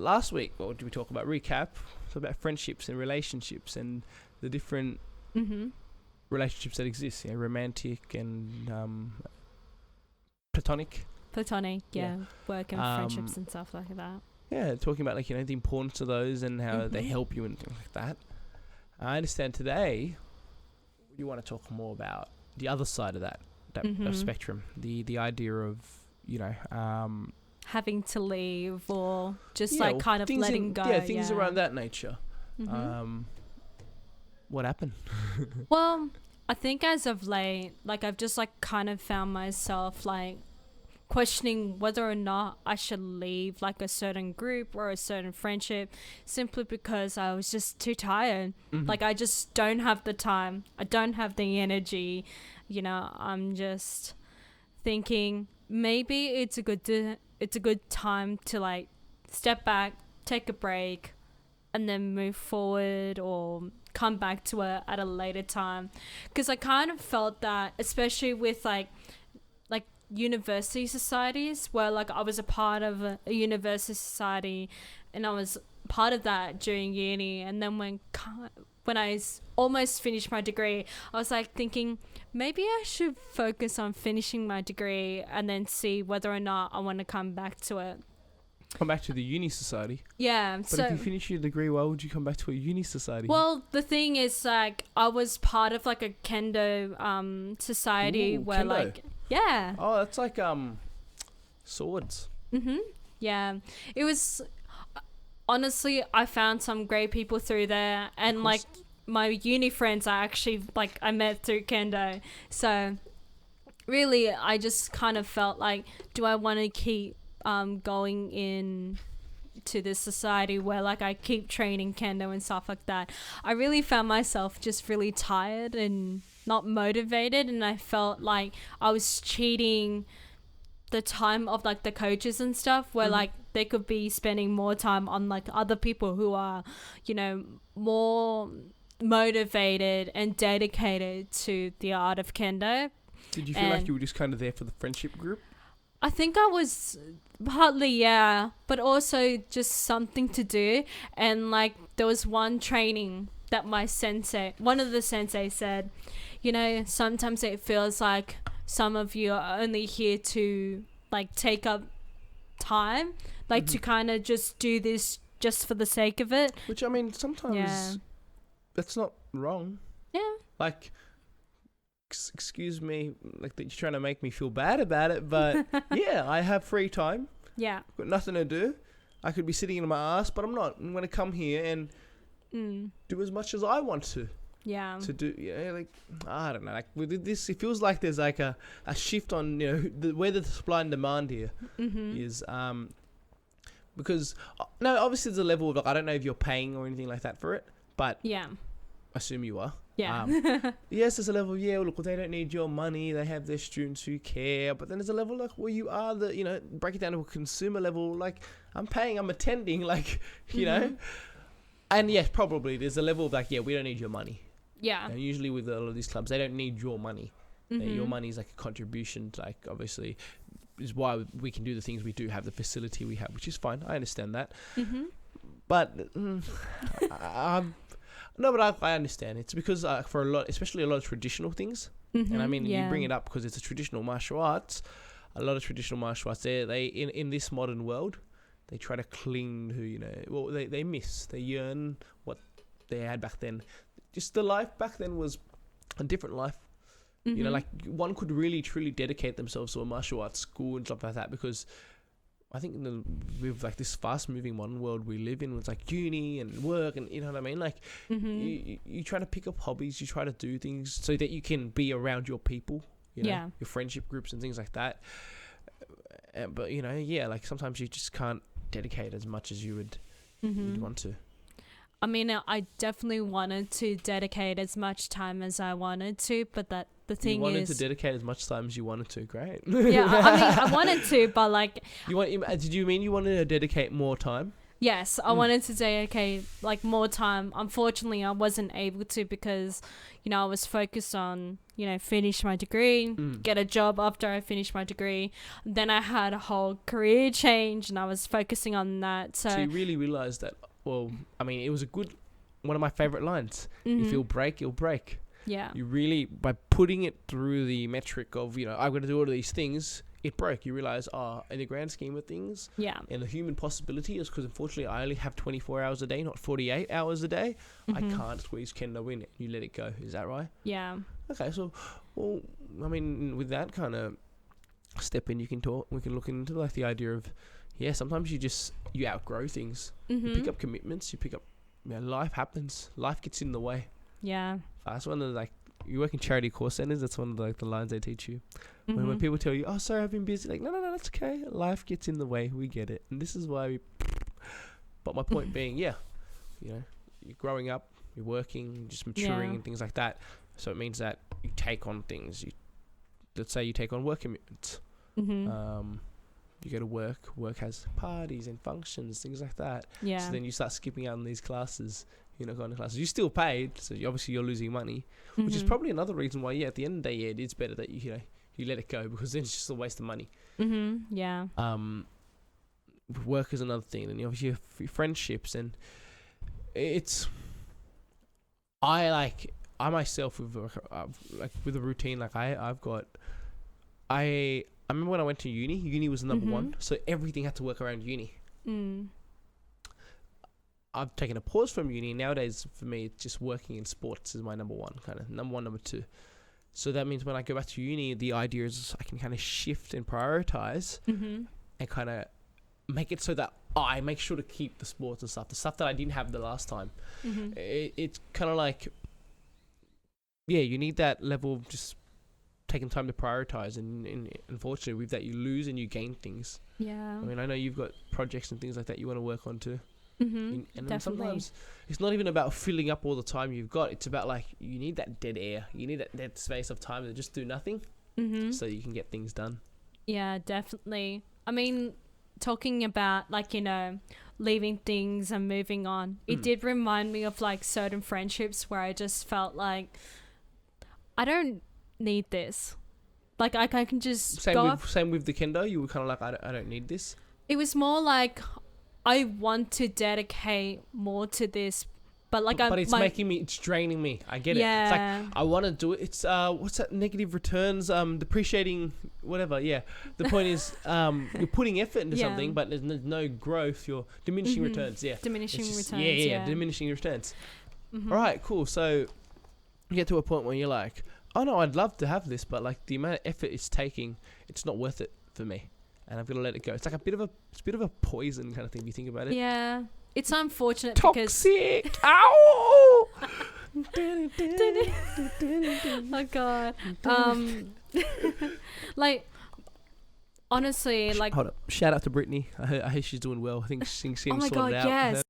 last week, what did we talk about? Recap. So about friendships and relationships and the different relationships that exist. Yeah, romantic and platonic. Platonic, work and friendships and stuff like that. Yeah, talking about the importance of those and how they help you and things like that. I understand today you want to talk more about the other side of that spectrum, the idea of having to leave or just kind of letting go. Yeah, things around that nature. What happened? Well, I think as of late, I've just kind of found myself questioning whether or not I should leave a certain group or a certain friendship, simply because I was just too tired. I just don't have the time. I don't have the energy. I'm just thinking maybe it's a good time to step back, take a break, and then move forward or come back to it at a later time. Because I kind of felt that, especially with university societies, where I was a part of a university society, and I was part of that during uni, and then when I almost finished my degree, I was thinking maybe I should focus on finishing my degree and then see whether or not I want to come back to it. Come back to the uni society? Yeah. But if you finish your degree, why would you come back to a uni society? Well, the thing is, I was part of a Kendo society. Ooh, where Kendo. Yeah. Oh, that's swords. Yeah. It was, honestly, I found some great people through there, and my uni friends I actually I met through Kendo. So really I just kind of felt do I want to keep going in to this society where I keep training Kendo and stuff like that? I really found myself just really tired and not motivated, and I felt I was cheating the time of the coaches and stuff, where they could be spending more time on other people who are more motivated and dedicated to the art of Kendo. Did you feel like you were just kind of there for the friendship group? I think I was partly, yeah, but also just something to do. And there was one training that one of the sensei said, sometimes it feels like some of you are only here to take up time, to kind of just do this just for the sake of it. Which, I mean, sometimes that's not wrong. Yeah. Excuse me, that you're trying to make me feel bad about it, but yeah, I have free time. Yeah. Got nothing to do. I could be sitting in my ass, but I'm not. I'm going to come here and do as much as I want to. Yeah. To do, I don't know. With this, it feels like there's a shift on, where the supply and demand here is. Because, no, obviously there's a level of, I don't know if you're paying or anything like that for it, but yeah, I assume you are. Yeah. Yes, there's a level of, look, they don't need your money. They have their students who care. But then there's a level where you are break it down to a consumer level. I'm paying, I'm attending, know. And yes, probably there's a level of we don't need your money. Yeah. Usually with a lot of these clubs, they don't need your money. Your money is a contribution, obviously, is why we can do the things we do, have the facility we have, which is fine. I understand that. But no, but I understand. It's because for a lot, especially a lot of traditional things, and I mean, you bring it up because it's a traditional martial arts. A lot of traditional martial arts, they in this modern world, they try to cling to, they miss, they yearn what they had back then. Just the life back then was a different life. One could really truly dedicate themselves to a martial arts school and stuff like that, because I think with this fast moving modern world we live in, with uni and work, and you know what I mean, you try to pick up hobbies, you try to do things so that you can be around your people, your friendship groups and things like that. But sometimes you just can't dedicate as much as you would you'd want to. I mean, I definitely wanted to dedicate as much time as I wanted to, but the thing is... You wanted to dedicate as much time as you wanted to, great. Yeah, I mean, I wanted to, but did you mean you wanted to dedicate more time? Yes, I wanted to say, okay, like more time. Unfortunately, I wasn't able to because, I was focused on, finish my degree, get a job after I finished my degree. Then I had a whole career change and I was focusing on that. So you really realised that, well, I mean, it was one of my favourite lines. If you'll break, you'll break. Yeah. You really, by putting it through the metric of, I've got to do all of these things, it broke. You realise, in the grand scheme of things, and the human possibility is because unfortunately I only have 24 hours a day, not 48 hours a day. I can't squeeze Kendo in it. You let it go. Is that right? Yeah. Okay, so, well, I mean, with that kind of step in, we can look into like the idea of, sometimes you outgrow things. You pick up commitments, life happens. Life gets in the way. Yeah. That's one of the, you work in charity course centers, that's one of the lines they teach you. When people tell you, oh, sorry, I've been busy, like, no, that's okay. Life gets in the way. We get it. And this is why but my point being, you're growing up, you're working, just maturing and things like that. So it means that you take on things. Let's say you take on work commitments. You go to work. Work has parties and functions, things like that. Yeah. So then you start skipping out on these classes. You're not going to classes. You're still paid, so obviously you're losing money, which is probably another reason why, at the end of the day, it is better that you let it go, because then it's just a waste of money. Yeah. Work is another thing, and obviously your friendships, and I myself with a routine, I remember when I went to uni was the number one, so everything had to work around uni. I've taken a pause from uni. Nowadays, for me, it's just working in sports is my number one, number two. So that means when I go back to uni, the idea is I can kind of shift and prioritize and kind of make it so that I make sure to keep the sports and stuff, the stuff that I didn't have the last time. It's kind of like, you need that level of just taking time to prioritize, and unfortunately with that you lose and you gain things. Yeah. I mean, I know you've got projects and things like that you want to work on too. And then sometimes it's not even about filling up all the time you've got. It's about you need that dead air. You need that dead space of time to just do nothing so you can get things done. Yeah, definitely. I mean, talking about leaving things and moving on, it did remind me of certain friendships where I just felt like I don't need this. I can just same with the Kendo. You were kind of I don't need this. It was more I want to dedicate more to this, but it's draining me. I get it. It's I want to do it. It's what's that, negative returns, depreciating, whatever. Yeah. The point is, you're putting effort into something, but there's no growth. You're diminishing returns. Yeah. Diminishing returns. Diminishing returns. All right, cool. So you get to a point where you're like, oh no, I'd love to have this, but the amount of effort it's taking, it's not worth it for me. And I've got to let it go. It's a bit of a poison kind of thing if you think about it. Yeah. It's unfortunate Toxic. Because ow! Oh god. Honestly, hold up. Shout out to Brittany. I hear she's doing well. I think she's getting sorted out. Yes.